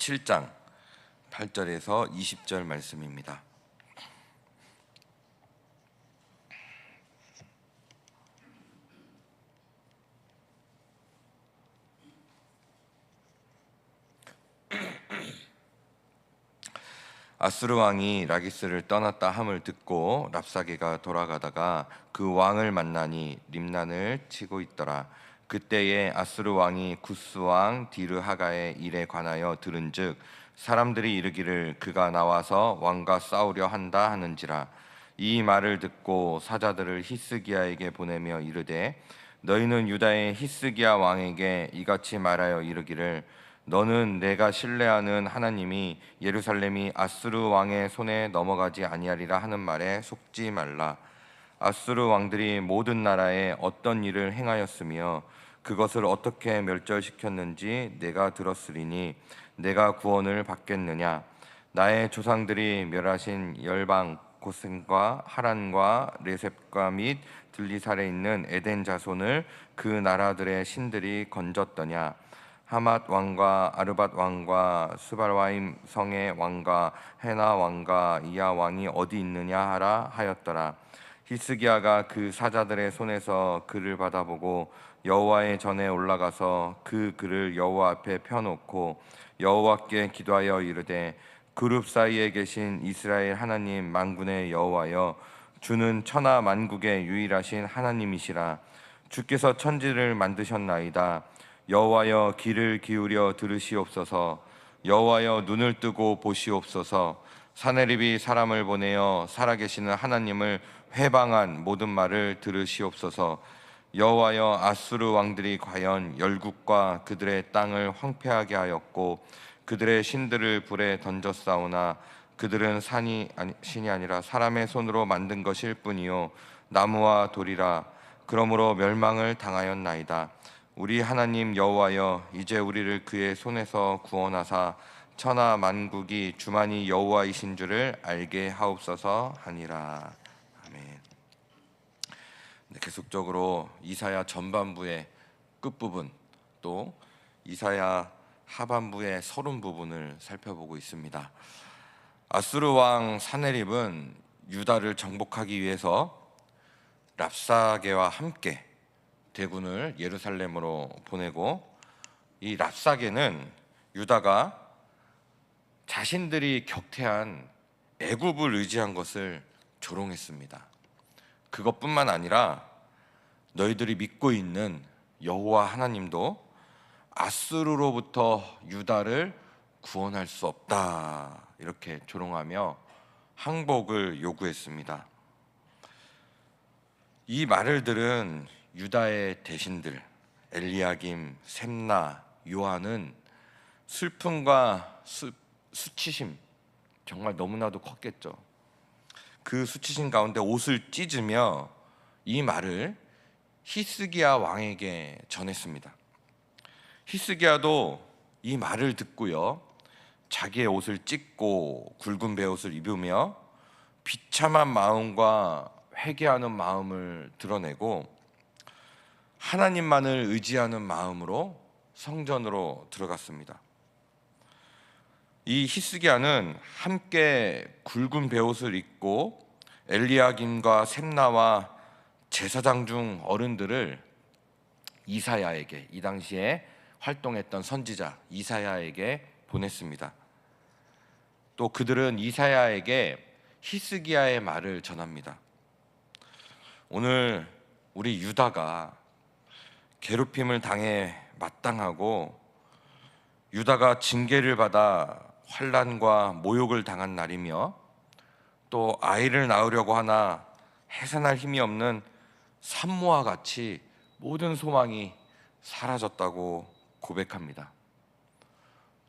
7장 8절에서 20절 말씀입니다. 아수르 왕이 라기스를 떠났다 함을 듣고 랍사게가 돌아가다가 그 왕을 만나니 림난을 치고 있더라. 그때에 아수르 왕이 구스 왕 디르하가의 일에 관하여 들은즉 사람들이 이르기를 그가 나와서 왕과 싸우려 한다 하는지라. 이 말을 듣고 사자들을 히스기야에게 보내며 이르되 너희는 유다의 히스기야 왕에게 이같이 말하여 이르기를 너는 내가 신뢰하는 하나님이 예루살렘이 아수르 왕의 손에 넘어가지 아니하리라 하는 말에 속지 말라. 아수르 왕들이 모든 나라에 어떤 일을 행하였으며 그것을 어떻게 멸절시켰는지 내가 들었으리니 내가 구원을 받겠느냐. 나의 조상들이 멸하신 열방 고센과 하란과 레셉과 및 들리살에 있는 에덴 자손을 그 나라들의 신들이 건졌더냐. 하맛 왕과 아르밧 왕과 스발와임 성의 왕과 헤나 왕과 이야 왕이 어디 있느냐 하라 하였더라. 히스기야가 그 사자들의 손에서 글을 받아보고 여호와의 전에 올라가서 그 글을 여호와 앞에 펴놓고 여호와께 기도하여 이르되 그룹 사이에 계신 이스라엘 하나님 만군의 여호와여, 주는 천하 만국의 유일하신 하나님이시라. 주께서 천지를 만드셨나이다. 여호와여, 귀를 기울여 들으시옵소서. 여호와여, 눈을 뜨고 보시옵소서. 사내립이 사람을 보내어 살아계시는 하나님을 회방한 모든 말을 들으시옵소서. 여호와여, 아수르 왕들이 과연 열국과 그들의 땅을 황폐하게 하였고 그들의 신들을 불에 던졌사오나 그들은 신이 아니라 사람의 손으로 만든 것일 뿐이요 나무와 돌이라. 그러므로 멸망을 당하였나이다. 우리 하나님 여호와여, 이제 우리를 그의 손에서 구원하사 천하 만국이 주만이 여호와이신 줄을 알게 하옵소서 하니라. 아멘. 계속적으로 이사야 전반부의 끝부분 또 이사야 하반부의 서론 부분을 살펴보고 있습니다. 아수르 왕 사네립은 유다를 정복하기 위해서 랍사게와 함께 대군을 예루살렘으로 보내고, 이 랍사게는 유다가 자신들이 격퇴한 애굽을 의지한 것을 조롱했습니다. 그것뿐만 아니라 너희들이 믿고 있는 여호와 하나님도 아수르로부터 유다를 구원할 수 없다, 이렇게 조롱하며 항복을 요구했습니다. 이 말을 들은 유다의 대신들 엘리야김, 셈나, 요한은 슬픔과 수치심, 정말 너무나도 컸겠죠. 그 수치심 가운데 옷을 찢으며 이 말을 히스기야 왕에게 전했습니다. 히스기야도 이 말을 듣고요, 자기의 옷을 찢고 굵은 베옷을 입으며 비참한 마음과 회개하는 마음을 드러내고 하나님만을 의지하는 마음으로 성전으로 들어갔습니다. 이 히스기야는 함께 굵은 베옷을 입고 엘리야김과 셈나와 제사장 중 어른들을 이사야에게, 이 당시에 활동했던 선지자 이사야에게 보냈습니다. 또 그들은 이사야에게 히스기야의 말을 전합니다. 오늘 우리 유다가 괴롭힘을 당해 마땅하고 유다가 징계를 받아 환난과 모욕을 당한 날이며, 또 아이를 낳으려고 하나 해산할 힘이 없는 산모와 같이 모든 소망이 사라졌다고 고백합니다.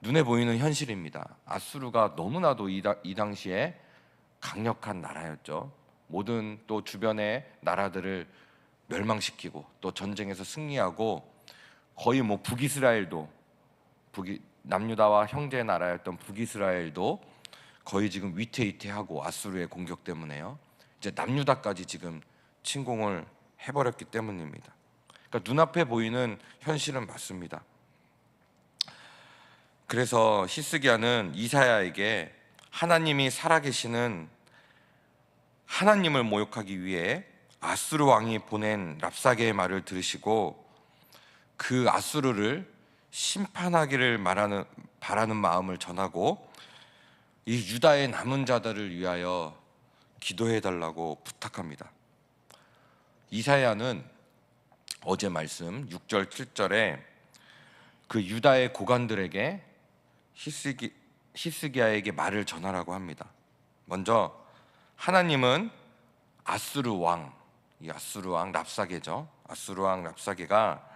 눈에 보이는 현실입니다. 아수르가 너무나도 이 당시에 강력한 나라였죠. 모든 또 주변의 나라들을 멸망시키고 또 전쟁에서 승리하고 거의 북이스라엘도, 남유다와 형제 나라였던 북이스라엘도 거의 지금 위태위태하고 아수르의 공격 때문에요, 이제 남유다까지 지금 침공을 해버렸기 때문입니다. 그러니까 눈앞에 보이는 현실은 맞습니다. 그래서 히스기야는 이사야에게 하나님이 살아계시는 하나님을 모욕하기 위해 아수르 왕이 보낸 랍사게의 말을 들으시고 그 아수르를 심판하기를 바라는 마음을 전하고 이 유다의 남은 자들을 위하여 기도해 달라고 부탁합니다. 이사야는 어제 말씀 6절 7절에 그 유다의 고관들에게 히스기야에게 말을 전하라고 합니다. 먼저 하나님은 아수르 왕, 이 아수르 왕 랍사게죠. 아수르 왕 랍사게가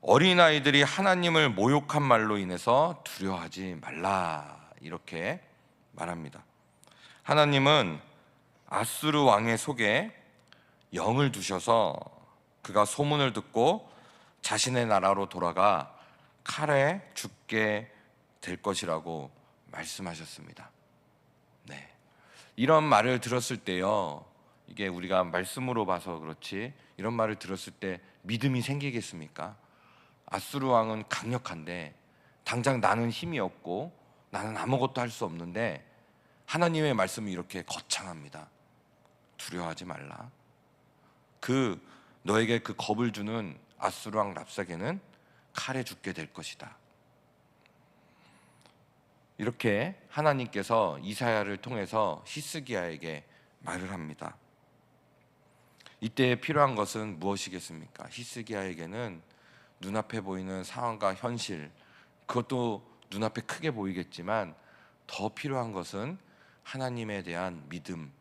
어린아이들이 하나님을 모욕한 말로 인해서 두려워하지 말라 이렇게 말합니다. 하나님은 아수르 왕의 속에 영을 두셔서 그가 소문을 듣고 자신의 나라로 돌아가 칼에 죽게 될 것이라고 말씀하셨습니다. 네. 이런 말을 들었을 때요, 이게 우리가 말씀으로 봐서 그렇지 이런 말을 들었을 때 믿음이 생기겠습니까? 아수르 왕은 강력한데 당장 나는 힘이 없고 나는 아무것도 할 수 없는데 하나님의 말씀이 이렇게 거창합니다. 두려워하지 말라. 너에게 그 겁을 주는 아수르 왕 랍사게는 칼에 죽게 될 것이다. 이렇게 하나님께서 이사야를 통해서 히스기야에게 말을 합니다. 이때 필요한 것은 무엇이겠습니까? 히스기야에게는 눈앞에 보이는 상황과 현실, 그것도 눈앞에 크게 보이겠지만 더 필요한 것은 하나님에 대한 믿음,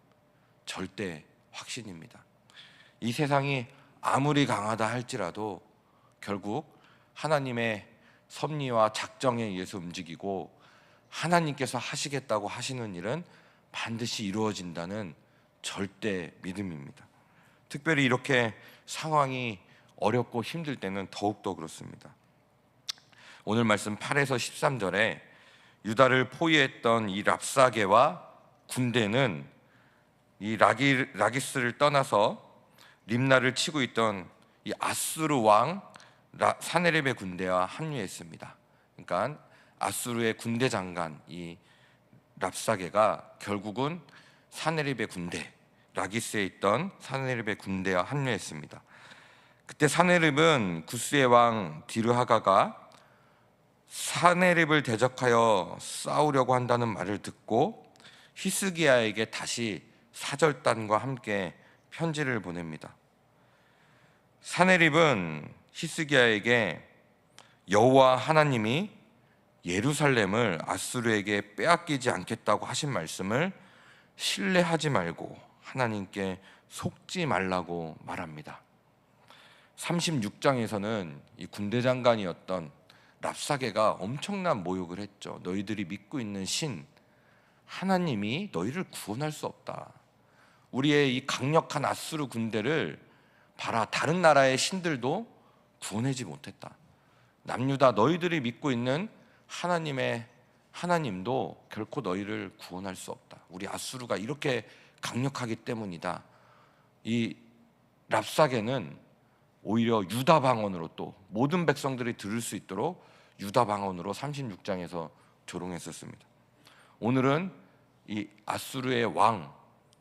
절대 확신입니다. 이 세상이 아무리 강하다 할지라도 결국 하나님의 섭리와 작정에 의해서 움직이고 하나님께서 하시겠다고 하시는 일은 반드시 이루어진다는 절대 믿음입니다. 특별히 이렇게 상황이 어렵고 힘들 때는 더욱더 그렇습니다. 오늘 말씀 8에서 13절에 유다를 포위했던 이 랍사게와 군대는 이 라기스를 떠나서 림나를 치고 있던 이 아수르 왕 사네립의 군대와 합류했습니다. 그러니까 아수르의 군대 장관 이 랍사게가 결국은 사네립의 군대, 라기스에 있던 사네립의 군대와 합류했습니다. 그때 사네립은 구스의 왕 디르하가가 사네립을 대적하여 싸우려고 한다는 말을 듣고 히스기야에게 다시 사절단과 함께 편지를 보냅니다. 사네립은 히스기야에게 여호와 하나님이 예루살렘을 아수르에게 빼앗기지 않겠다고 하신 말씀을 신뢰하지 말고 하나님께 속지 말라고 말합니다. 36장에서는 이 군대 장관이었던 랍사게가 엄청난 모욕을 했죠. 너희들이 믿고 있는 신 하나님이 너희를 구원할 수 없다. 우리의 이 강력한 아수르 군대를 봐라, 다른 나라의 신들도 구원하지 못했다. 남유다 너희들이 믿고 있는 하나님도 결코 너희를 구원할 수 없다. 우리 아수르가 이렇게 강력하기 때문이다. 이 랍사게는 오히려 유다 방언으로 또 모든 백성들이 들을 수 있도록 유다 방언으로 36장에서 조롱했었습니다. 오늘은 이 아수르의 왕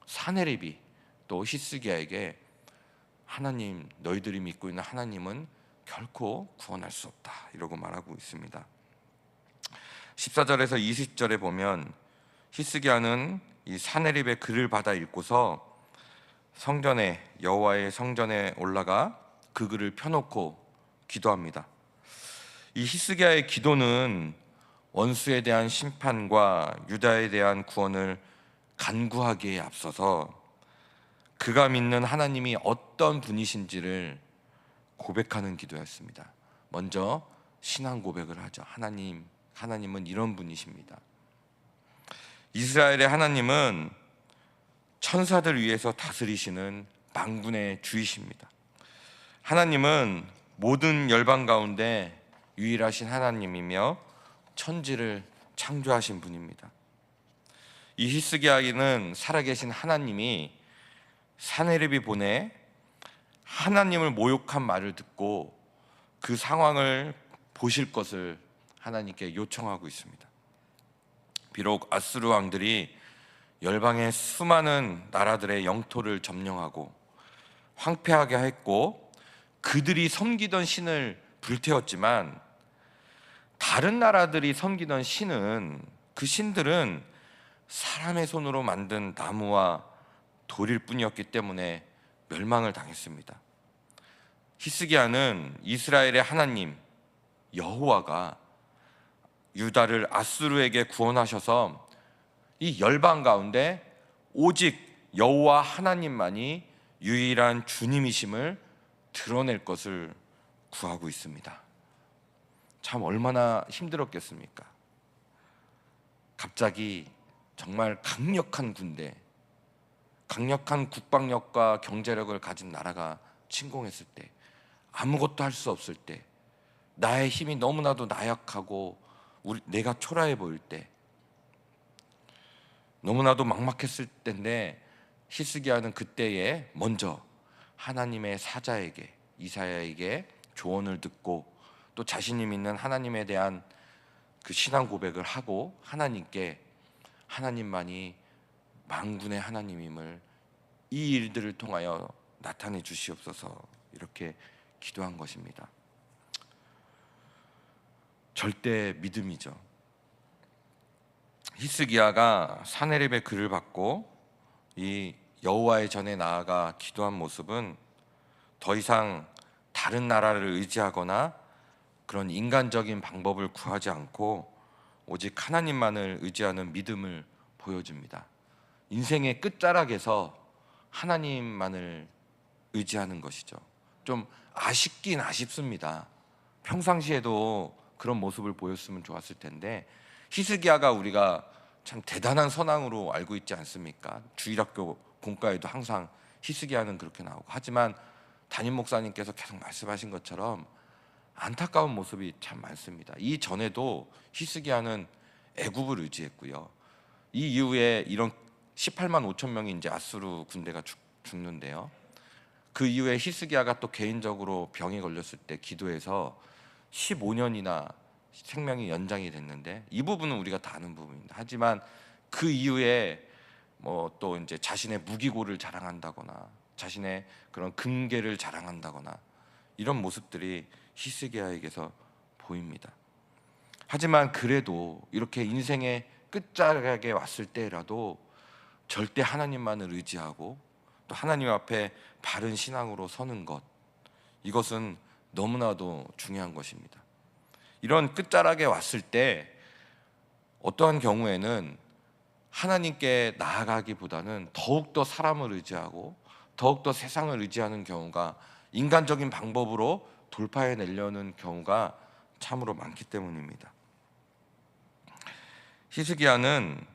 사네립이 또 히스기야에게 하나님, 너희들이 믿고 있는 하나님은 결코 구원할 수 없다 이러고 말하고 있습니다. 14절에서 20절에 보면 히스기야는 이 사네립의 글을 받아 읽고서 여호와의 성전에 올라가 그 글을 펴놓고 기도합니다. 이 히스기야의 기도는 원수에 대한 심판과 유다에 대한 구원을 간구하기에 앞서서 그가 믿는 하나님이 어떤 분이신지를 고백하는 기도였습니다. 먼저 신앙 고백을 하죠. 하나님은 이런 분이십니다. 이스라엘의 하나님은 천사들 위에서 다스리시는 만군의 주이십니다. 하나님은 모든 열방 가운데 유일하신 하나님이며 천지를 창조하신 분입니다. 이 히스기야는 살아계신 하나님이 사네립이 보내 하나님을 모욕한 말을 듣고 그 상황을 보실 것을 하나님께 요청하고 있습니다. 비록 아수르 왕들이 열방의 수많은 나라들의 영토를 점령하고 황폐하게 했고 그들이 섬기던 신을 불태웠지만, 다른 나라들이 섬기던 신은, 그 신들은 사람의 손으로 만든 나무와 돌일 뿐이었기 때문에 멸망을 당했습니다. 히스기야는 이스라엘의 하나님 여호와가 유다를 아수르에게 구원하셔서 이 열방 가운데 오직 여호와 하나님만이 유일한 주님이심을 드러낼 것을 구하고 있습니다. 참 얼마나 힘들었겠습니까? 갑자기 정말 강력한 군대, 강력한 국방력과 경제력을 가진 나라가 침공했을 때, 아무것도 할 수 없을 때, 나의 힘이 너무나도 나약하고 내가 초라해 보일 때, 너무나도 막막했을 때인데 히스기야는 그때에 먼저 하나님의 사자에게, 이사야에게 조언을 듣고 또 자신이 믿는 하나님에 대한 그 신앙 고백을 하고 하나님께 하나님만이 만군의 하나님임을 이 일들을 통하여 나타내 주시옵소서 이렇게 기도한 것입니다. 절대 믿음이죠. 히스기야가 사네립의 글을 받고 이 여호와의 전에 나아가 기도한 모습은 더 이상 다른 나라를 의지하거나 그런 인간적인 방법을 구하지 않고 오직 하나님만을 의지하는 믿음을 보여줍니다. 인생의 끝자락에서 하나님만을 의지하는 것이죠. 좀 아쉽긴 아쉽습니다. 평상시에도 그런 모습을 보였으면 좋았을 텐데, 히스기야가 우리가 참 대단한 선왕으로 알고 있지 않습니까? 주일학교 공과에도 항상 히스기야는 그렇게 나오고, 하지만 담임 목사님께서 계속 말씀하신 것처럼 안타까운 모습이 참 많습니다. 이 전에도 히스기야는 애굽을 의지했고요. 이 이후에 이런 18만 5천 명이 이제 아수르 군대가 죽는데요. 그 이후에 히스기야가 또 개인적으로 병이 걸렸을 때 기도해서 15년이나 생명이 연장이 됐는데, 이 부분은 우리가 다 아는 부분입니다. 하지만 그 이후에 뭐 또 이제 자신의 무기고를 자랑한다거나 자신의 그런 금계를 자랑한다거나 이런 모습들이 히스기야에게서 보입니다. 하지만 그래도 이렇게 인생의 끝자락에 왔을 때라도 절대 하나님만을 의지하고 또 하나님 앞에 바른 신앙으로 서는 것, 이것은 너무나도 중요한 것입니다. 이런 끝자락에 왔을 때 어떠한 경우에는 하나님께 나아가기보다는 더욱더 사람을 의지하고 더욱더 세상을 의지하는 경우가, 인간적인 방법으로 돌파해내려는 경우가 참으로 많기 때문입니다. 히스기야는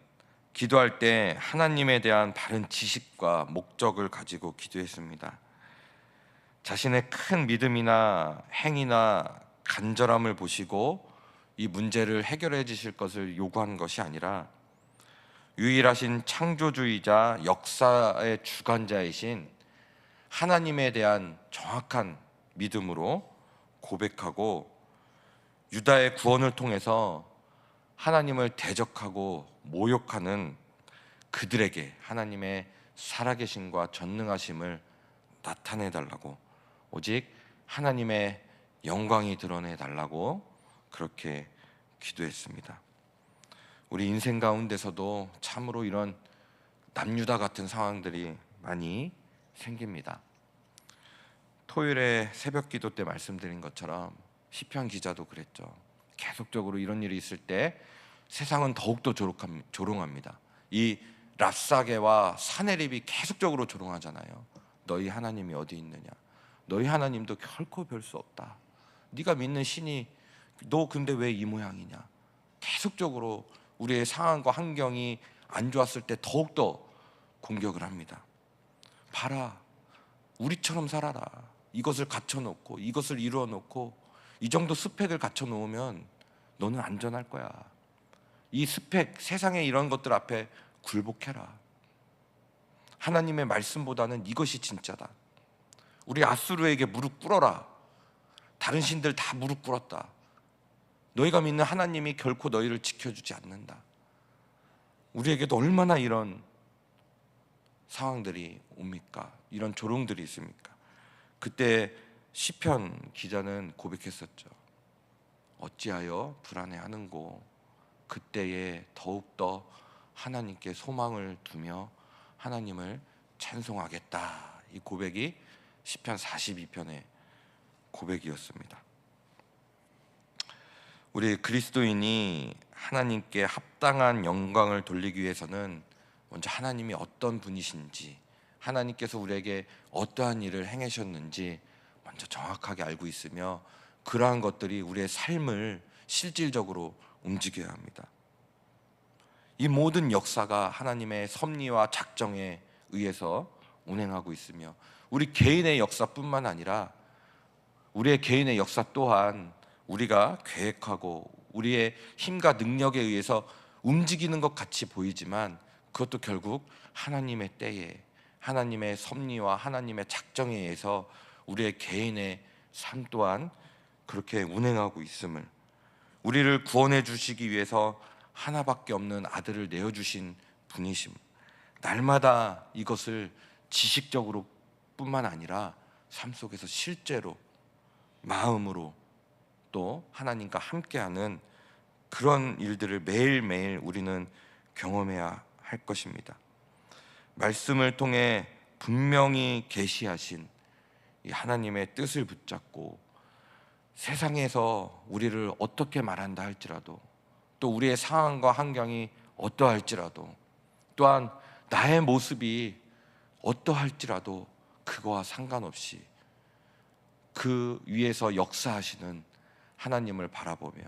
기도할 때 하나님에 대한 바른 지식과 목적을 가지고 기도했습니다. 자신의 큰 믿음이나 행위나 간절함을 보시고 이 문제를 해결해 주실 것을 요구한 것이 아니라 유일하신 창조주의자, 역사의 주관자이신 하나님에 대한 정확한 믿음으로 고백하고 유다의 구원을 통해서 하나님을 대적하고 모욕하는 그들에게 하나님의 살아계심과 전능하심을 나타내달라고, 오직 하나님의 영광이 드러내달라고 그렇게 기도했습니다. 우리 인생 가운데서도 참으로 이런 남유다 같은 상황들이 많이 생깁니다. 토요일에 새벽 기도 때 말씀드린 것처럼 시편 기자도 그랬죠. 계속적으로 이런 일이 있을 때 세상은 더욱더 조롱합니다. 이 랍사게와 사네립이 계속적으로 조롱하잖아요. 너희 하나님이 어디 있느냐, 너희 하나님도 결코 별 수 없다, 네가 믿는 신이 너 근데 왜 이 모양이냐, 계속적으로 우리의 상황과 환경이 안 좋았을 때 더욱더 공격을 합니다. 봐라, 우리처럼 살아라. 이것을 갖춰놓고 이것을 이루어놓고 이 정도 스펙을 갖춰놓으면 너는 안전할 거야. 이 스펙, 세상의 이런 것들 앞에 굴복해라. 하나님의 말씀보다는 이것이 진짜다. 우리 아수르에게 무릎 꿇어라. 다른 신들 다 무릎 꿇었다. 너희가 믿는 하나님이 결코 너희를 지켜주지 않는다. 우리에게도 얼마나 이런 상황들이 옵니까? 이런 조롱들이 있습니까? 그때 시편 기자는 고백했었죠. 어찌하여 불안해하는고? 그때에 더욱더 하나님께 소망을 두며 하나님을 찬송하겠다. 이 고백이 시편 42편의 고백이었습니다. 우리 그리스도인이 하나님께 합당한 영광을 돌리기 위해서는 먼저 하나님이 어떤 분이신지, 하나님께서 우리에게 어떠한 일을 행하셨는지 먼저 정확하게 알고 있으며 그러한 것들이 우리의 삶을 실질적으로 움직여야 합니다. 이 모든 역사가 하나님의 섭리와 작정에 의해서 운행하고 있으며 우리 개인의 역사뿐만 아니라 우리의 개인의 역사 또한 우리가 계획하고 우리의 힘과 능력에 의해서 움직이는 것 같이 보이지만 그것도 결국 하나님의 때에 하나님의 섭리와 하나님의 작정에 의해서 우리의 개인의 삶 또한 그렇게 운행하고 있음을, 우리를 구원해 주시기 위해서 하나밖에 없는 아들을 내어주신 분이심, 날마다 이것을 지식적으로 뿐만 아니라 삶 속에서 실제로 마음으로 또 하나님과 함께하는 그런 일들을 매일매일 우리는 경험해야 할 것입니다. 말씀을 통해 분명히 계시하신 이 하나님의 뜻을 붙잡고 세상에서 우리를 어떻게 말한다 할지라도 또 우리의 상황과 환경이 어떠할지라도 또한 나의 모습이 어떠할지라도 그거와 상관없이 그 위에서 역사하시는 하나님을 바라보며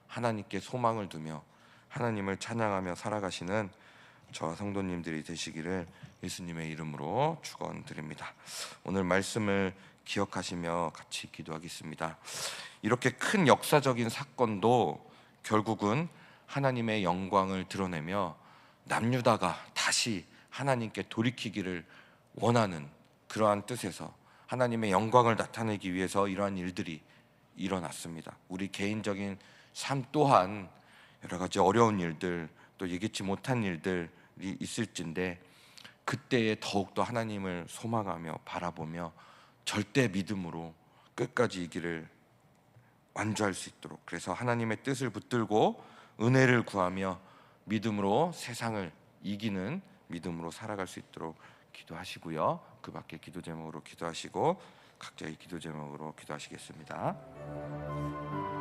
하나님께 소망을 두며 하나님을 찬양하며 살아가시는 저와 성도님들이 되시기를 예수님의 이름으로 축원드립니다. 오늘 말씀을 기억하시며 같이 기도하겠습니다. 이렇게 큰 역사적인 사건도 결국은 하나님의 영광을 드러내며 남유다가 다시 하나님께 돌이키기를 원하는 그러한 뜻에서 하나님의 영광을 나타내기 위해서 이러한 일들이 일어났습니다. 우리 개인적인 삶 또한 여러 가지 어려운 일들 또 예기치 못한 일들이 있을진데 그때에 더욱더 하나님을 소망하며 바라보며 절대 믿음으로 끝까지 이 길을 완주할 수 있도록, 그래서 하나님의 뜻을 붙들고 은혜를 구하며 믿음으로 세상을 이기는 믿음으로 살아갈 수 있도록 기도하시고요. 그 밖에 기도 제목으로 기도하시고 각자의 기도 제목으로 기도하시겠습니다.